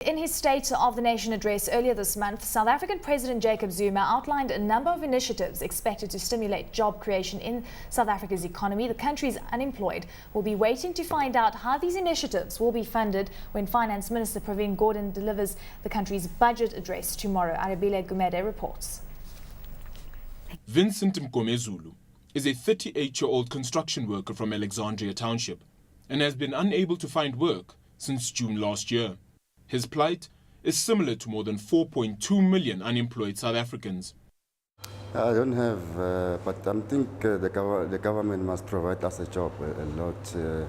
In his State of the Nation address earlier this month, South African President Jacob Zuma outlined a number of initiatives expected to stimulate job creation in South Africa's economy. The country's unemployed will be waiting to find out how these initiatives will be funded when Finance Minister Pravin Gordhan delivers the country's budget address tomorrow. Arabile Gumede reports. Vincent Mgomezulu is a 38-year-old construction worker from Alexandria Township and has been unable to find work since June last year. His plight is similar to more than 4.2 million unemployed South Africans. I don't have, but I think the government must provide us a job a lot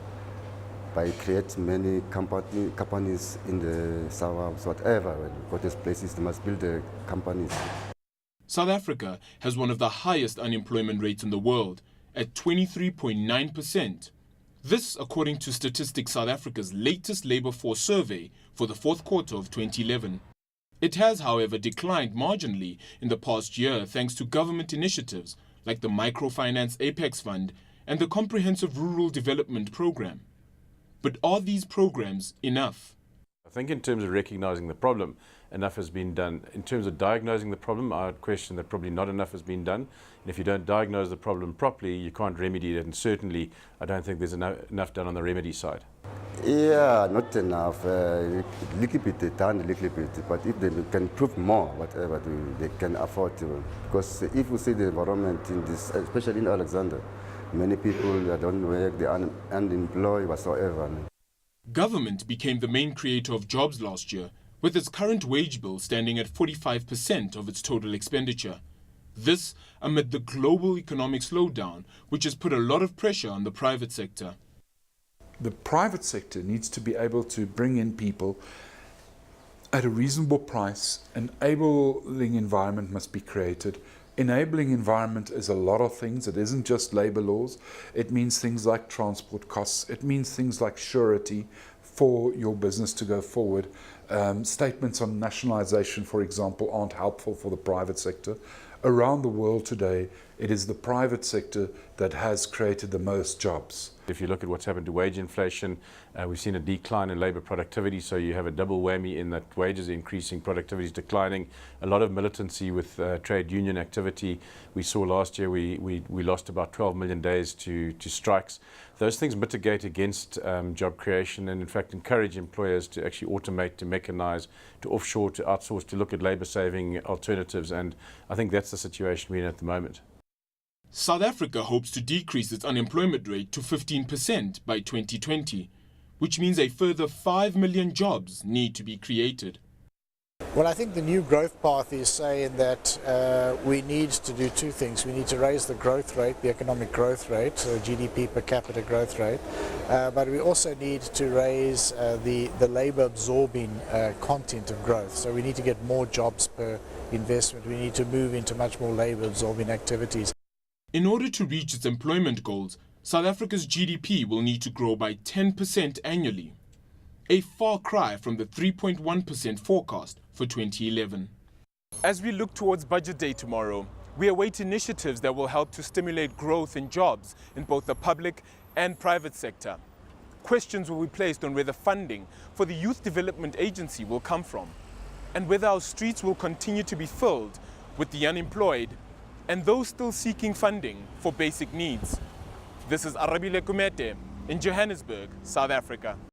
by creating many companies in the suburbs, whatever. When you go to these places, they must build the companies. South Africa has one of the highest unemployment rates in the world at 23.9%. This, according to Statistics South Africa's latest labour force survey for the fourth quarter of 2011. It has, however, declined marginally in the past year thanks to government initiatives like the Microfinance Apex Fund and the Comprehensive Rural Development Programme. But are these programs enough? I think in terms of recognising the problem, enough has been done. In terms of diagnosing the problem, I would question that probably not enough has been done. And if you don't diagnose the problem properly, you can't remedy it. And certainly, I don't think there's enough done on the remedy side. Yeah, not enough. A little bit done, a little bit. But if they can improve more, whatever they can afford to. Because if you see the environment in this, especially in Alexander, many people that don't work, they are unemployed whatsoever. Government became the main creator of jobs last year, with its current wage bill standing at 45% of its total expenditure. This amid the global economic slowdown, which has put a lot of pressure on the private sector. The private sector needs to be able to bring in people at a reasonable price. An enabling environment must be created. Enabling environment is a lot of things. It isn't just labour laws. It means things like transport costs. It means things like surety for your business to go forward. Statements on nationalisation, for example, aren't helpful for the private sector. Around the world today, it is the private sector that has created the most jobs. If you look at what's happened to wage inflation, we've seen a decline in labour productivity, so you have a double whammy in that wages are increasing, productivity is declining. A lot of militancy with trade union activity. We saw last year we lost about 12 million days to strikes. Those things mitigate against job creation and in fact encourage employers to actually automate, to mechanise, to offshore, to outsource, to look at labour saving alternatives, and I think that's the situation we're in at the moment. South Africa hopes to decrease its unemployment rate to 15% by 2020, which means a further 5 million jobs need to be created. Well, I think the new growth path is saying that we need to do two things. We need to raise the growth rate, the economic growth rate, so GDP per capita growth rate, but we also need to raise the labour absorbing content of growth. So we need to get more jobs per investment. We need to move into much more labour absorbing activities. In order to reach its employment goals, South Africa's GDP will need to grow by 10% annually, a far cry from the 3.1% forecast for 2011. As we look towards Budget Day tomorrow, we await initiatives that will help to stimulate growth in jobs in both the public and private sector. Questions will be placed on where the funding for the Youth Development Agency will come from, and whether our streets will continue to be filled with the unemployed and those still seeking funding for basic needs. This is Arabile Gumede in Johannesburg, South Africa.